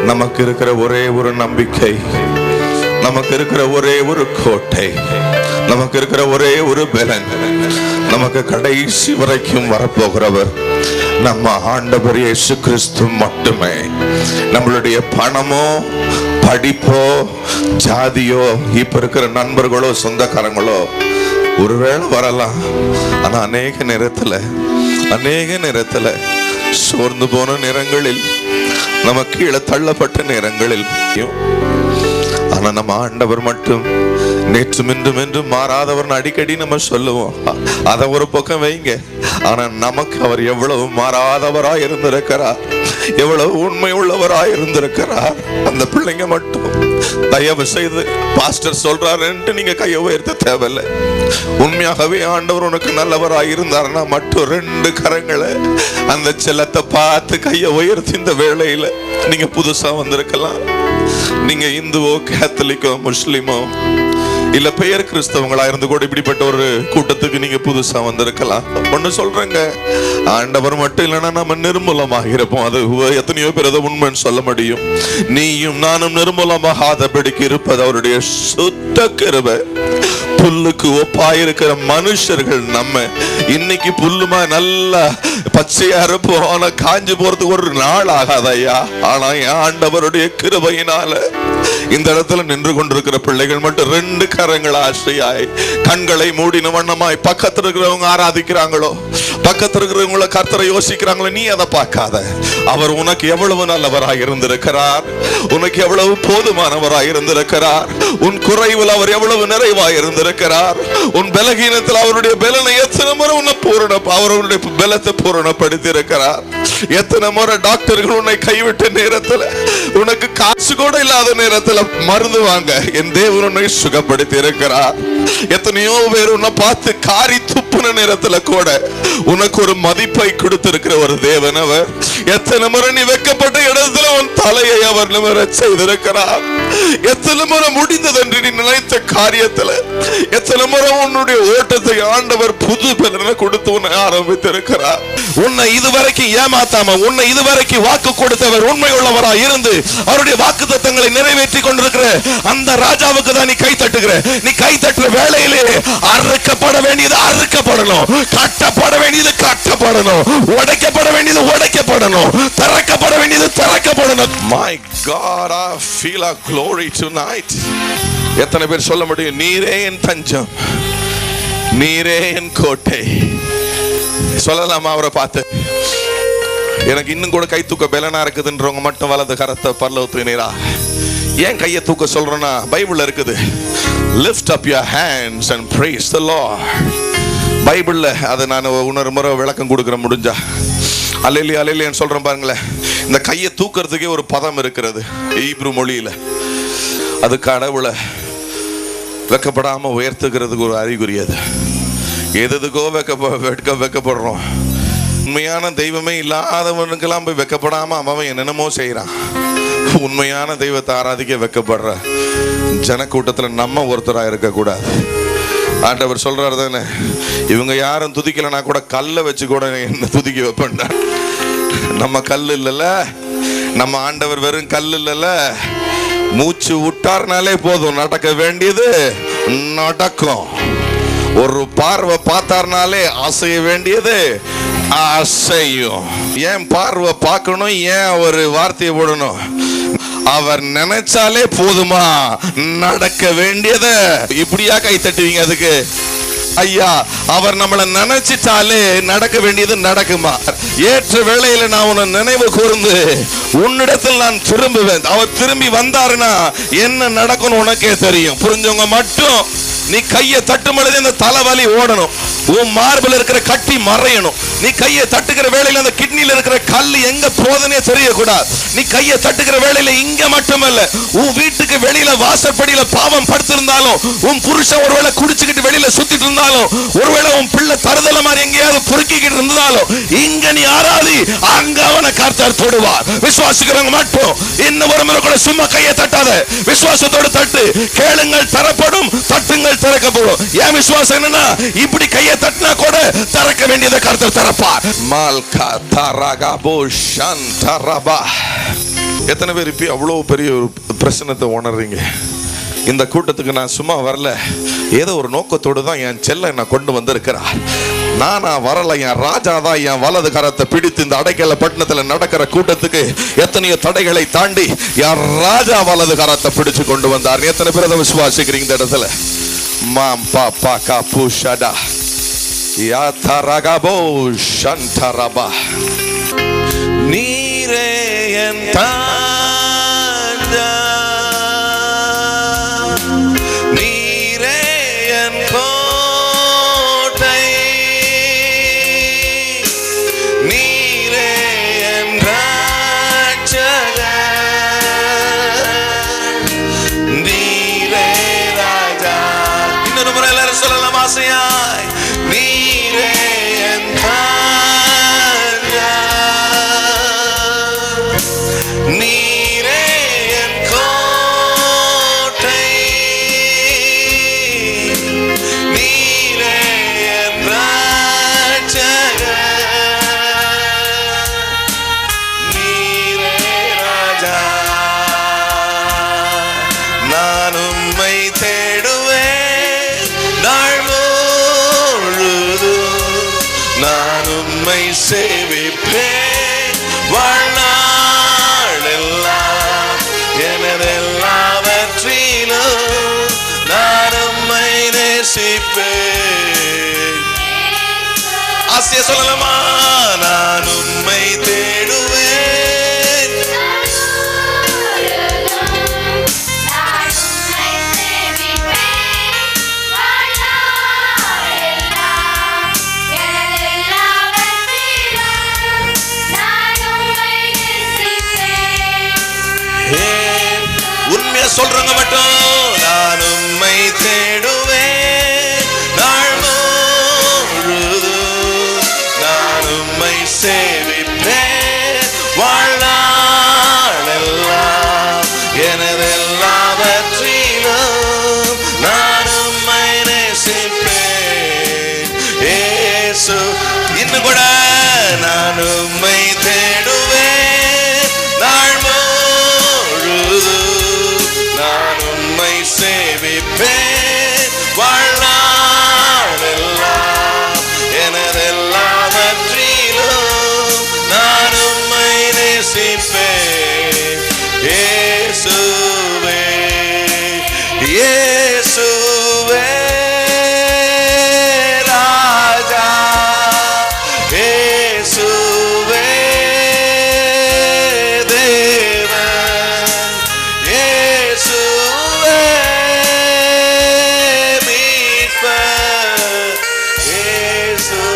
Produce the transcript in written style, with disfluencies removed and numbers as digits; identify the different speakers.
Speaker 1: நமக்கு இருக்கிற ஒரே ஒரு நம்பிக்கை, நமக்கு இருக்கிற ஒரே ஒரு கோட்டை, நமக்கு இருக்கிற ஒரே ஒரு பலன், நமக்கு கடைசி வரைக்கும் வரப்போகிறவர் நம்ம ஆண்டவர் இயேசு கிறிஸ்து மட்டுமே. நம்மளுடைய பணமோ படிப்போ ஜாதியோ இப்ப இருக்கிற நண்பர்களோ சொந்தக்காரங்களோ ஒருவேளை வரலாம். ஆனா அநேக நேரத்துல சோர்ந்து போன நேரங்களில், நம்ம கீழே தள்ளப்பட்ட நேரங்களில், ஆனா நம்ம ஆண்டவர் மட்டும் நேற்றும் இன்றும் என்றும் மாறாதவர் அடிக்கடி நம்ம சொல்லுவோம். அதை ஒரு பக்கம் வைங்க. ஆனா நமக்கு அவர் எவ்வளவு மாறாதவராய் இருந்திருக்கிறார், எவ்வளவு உண்மை உள்ளவராய் இருந்திருக்கிறார். அந்த பிள்ளைங்க மட்டும் தயவு செய்து பாஸ்டர் சொல்றாருன்ட்டு நீங்க கையை உயர்த்த தேவையில்லை. உண்மையாகவே ஆண்டவர் உனக்கு நல்லவராய் இருந்தாருன்னா மட்டும் 2 கரங்களை அந்த செல்லத்தை பார்த்து கையை உயர்த்தி இந்த வேளையில நீங்க புதுசா வந்திருக்கலாம். நீங்க இந்துவோ கேத்தலிக்கோ முஸ்லிமோ இல்ல பெயர் கிறிஸ்தவங்களா இருந்து கூட இப்படிப்பட்ட ஒரு கூட்டத்துக்கு நீங்க புதுசா வந்திருக்கலாம். ஒண்ணு சொல்றேங்க, ஆண்டவர் மட்டும் இல்லைன்னா நம்ம நிர்மூலமாக இருப்போம். அது எத்தனையோ பேர் அதை உண்மைன்னு சொல்ல முடியும். நீயும் நானும் நிர்மூலமாகாதபடிக்கு இருப்பது அவருடைய சுத்த கிருபை. புல்லுக்கு ஒப்பாயிருக்கிற மனுஷர்கள் நம்ம இன்னைக்கு புல்லுமா நல்லா பச்சையா இருப்போம். ஆனா காஞ்சு போறதுக்கு ஒரு நாள் ஆகாதையா. ஆனா ஆண்டவருடைய கிருபையினால இந்த இடத்துல நின்று கொண்டிருக்கிற பிள்ளைகள் மட்டும் 2 கரங்கள் ஆசையாய் கண்களை மூடின வண்ணமாய் பக்கத்துல இருக்கிறவங்க ஆராதிக்கிறாங்களோ, பக்கத்துல இருக்கிறவங்கள கர்த்தரை யோசிக்கிறாங்களோ, நீ அதை பார்க்காத. அவர் உனக்கு எவ்வளவு நல்லவராய் இருந்திருக்கிறார், உனக்கு எவ்வளவு போதுமானவராய் இருந்திருக்கிறார், உன் குறைவில் அவர் எவ்வளவு நிறைவாய் இருந்திருக்கிறார், உன் பலகீனத்தில் அவருடைய பலனை எத்தனை முறை உன்னை அவருடைய பலத்தை பூரணப்படுத்தி இருக்கிறார். எத்தனை முறை டாக்டர்கள் உன்னை கைவிட்ட நேரத்தில், உனக்கு காசு கூட இல்லாத நேரத்தில் மருந்து வாங்க என் தேவன் உன்னை சுகப்படுத்தி இருக்கிறார். எத்தனையோ பேர் உன்னை பார்த்து காரி துப்புன நேரத்தில் கூட உனக்கு ஒரு மதிப்பை கொடுத்திருக்கிற ஒரு தேவன் அவர். எத்தனை முறை நீ வைக்கப்பட்ட இடத்துல உன் தலையை அவர் நிமிர செய்திருக்கிறார். எத்தனை முறை முடிந்தது என்று நீ நினைத்த காரியத்தில் எத்தனை முறை உன்னுடைய ஓட்டத்தை ஆண்டவர் புது பலனை கொடுத்து உன்னை ஆரம்பித்திருக்கிறார். உன்னை இதுவரைக்கும் ஏமாத்தாம, உன்னை இதுவரைக்கும் வாக்கு கொடுத்தவர் உண்மை உள்ளவராய் இருந்து அவருடைய வாக்கு தத்தங்களை நிறைவேற்றி கொண்டிருக்கிற அந்த ராஜாவுக்கு தான் நீ கை தட்டுகிற. நீ கை தட்டுற வேளையிலே அறுக்கப்பட வேண்டியது அறுக்கப்படணும், கட்டப்பட வேண்டியது கட்டப்படணும், உடைக்கப்பட வேண்டியது உடைக்கப்படணும், திறக்கப்பட வேண்டியது திறக்கப்படணும். My God, I feel a glory tonight. எத்தனை பேர் சொல்ல முடியும், நீரே என் தஞ்சம், நீரே என் கோட்டை? சொல்லலாமா அவரை பார்த்து? எனக்கு இன்னும் கூட கை தூக்க பலனா இருக்குதுன்றவங்க மட்டும் வலது கரத்தை பரலோகத்துக்கு நேரா. ஏன் கையை தூக்க சொல்றேன்னா பைபிள்ல இருக்குது, lift up your hands and praise the Lord. பைபிள்ல அதை நான் இன்னொரு முறை விளக்கம் கொடுக்குற முடிஞ்சா. அல்லேலூயா அல்லேலூயான்னு சொல்றேன் பாருங்களேன். இந்த கையை தூக்கிறதுக்கே ஒரு பதம் இருக்கிறது ஈப்ரு மொழியில. அது கடவுளை வெக்கப்படாம உயர்த்துக்கிறதுக்கு ஒரு அறிகுறி. அது எதுக்கோ வெக்கப்படுறோம். உண்மையான தெய்வமே இல்லாதவனுக்கெல்லாம் போய் வெக்கப்படாம அவன் என்னென்னமோ செய்யறான். உண்மையான தெய்வத்தை ஆராதிக்க வெக்கப்படுற ஜனக்கூட்டத்துல நம்ம ஒருத்தராக இருக்க கூடாது. ஆண்டவர் சொல்றாரு தானே, இவங்க யாரும் துதிக்கலனா கூட கல்லை வச்சு கூட என்ன துதிக்க வைப்பேன்டா. நம்ம கல் இல்லைல்ல, நம்ம ஆண்டவர் வெறும் கல் இல்லைல்ல. மூச்சு விட்டார்னாலே போதும், நடக்க வேண்டியது நடக்கும். ஒரு பார்வை பார்த்தார்னாலே அசைய வேண்டியது அசையும். ஏன் பார்வை பார்க்கணும், ஏன் ஒரு வார்த்தையை போடணும்? அவர் நினைச்சாலே போதுமா, நடக்க வேண்டியது. இப்படியா கை தட்டுவீங்க அதுக்கு? ஐயா, அவர் நம்மளை நினைச்சிட்டாலே நடக்க வேண்டியது நடக்குமா? ஏற்ற வேளையில நான் உன்னை நினைவு கூர்ந்து உன்னிடத்தில் நான் திரும்புவேன். அவர் திரும்பி வந்தாருன்னா என்ன நடக்கும் உனக்கே தெரியும். புரிஞ்சவங்க மட்டும் நீ கையை தட்டும் பொழுது இந்த தலைவலி ஓடணும், உன் மார்பில் இருக்கிற கட்டி மறையணும். நீ கையை தட்டுகிற வேளையில அந்த கிட்னில இருக்கிற கல் எங்க போதனே தெரியக்கூடாது. நீ கையை தட்டுகிற வேளையில இங்க மட்டுமல்ல, உன் வீட்டுக்கு வெளியில வாசற்படியில பாவம் படுத்திருந்தாலும், உன் புருஷன் ஒருவேளை குடிச்சுக்கிட்டு வெளியில சுத்திட்டு இருந்தாலும், ஒருவேளை உன் பிள்ளை தருதல மாதிரி எங்கேயாவது பொறுக்கிக்கிட்டு இருந்தாலும், இங்க நீ ஆராதி, அங்க அவனை கர்த்தர் தொடுவார். விசுவாசிக்கிறவங்க மட்டும் இன்னும் ஒரு முறை கூட சும்மா கையை தட்டாத, விசுவாசத்தோடு தட்டு. கேளுங்கள் தரப்படும், தட்டுங்கள் திறக்கப்படும். என் விசுவாசம் என்னன்னா, இப்படி கையை தட்டினா கூட திறக்க வேண்டியதை கர்த்தர் திறப்பார். மால்கா தரகபோ ஷந்தரபா. எத்தனை பேர் இப்போ அவ்வளோ பெரிய ஒரு பிரச்சனத்தை உணர்றீங்க? இந்த கூட்டத்துக்கு நான் சும்மா வரல, ஏதோ ஒரு நோக்கத்தோடு தான் என் செல்ல என்னை கொண்டு வந்திருக்கிறார். நானா வரல, என் ராஜா தான் என் வலது கரத்தை பிடித்து இந்த அடைக்கல பட்டணத்தில் நடக்கிற கூட்டத்துக்கு எத்தனையோ தடைகளை தாண்டி என் ராஜா வலது கரத்தை பிடிச்சு கொண்டு வந்தார். எத்தனை பேர் அதை விசுவாசிக்கிறீங்க? இந்த இடத்துல மாம் பா பா கா பூஷடா யா தரகபோ சந்தரபா. நீரே என் தாண்டா, நீரே என் கோட்டை, நீரே என் ராட்சகர், நீரே ராஜா. இன்னொரு முறை எல்லாரும் சொல்லலாம் ஆசையாய், நீரே என் ராஜா, நீரே என் கோட்டை, நீரே என் ராட்சகர், நீரே ராஜா. நான் உம்மை தேடுவேன் நாள் முழுதும், நான் உம்மை சேவிப்பேன் வாழ்நாளெல்லாம், எனதெல்லாவற்றிலும் நான் உம்மை நேசிப்பேன். ஆசைய சொல்லலாமா? நான் உம்மை தேடுவேன், உண்மையா சொல்றவங்க மட்டும். நான் உம்மை தேடுவேன் நாள் முழுதும், நான் உம்மை சேவிப்பேன் வாழ்நாளெல்லாம், எனதெல்லாவற்றிலும் நான் உம்மை நேசிப்பேன். இயேசு இன்னும் கூட நான் உம்மை தேடுவேன் நாள் முழுதும், நான் உம்மை சேவிப்பேன் வாழ்நாளெல்லாம், எனதெல்லாவற்றிலும் நான் உம்மை நேசிப்பேன். இயேசுவே இயேசுவே ராஜா, இயேசுவே தேவன், இயேசுவே மீட்பர், இயேசுவே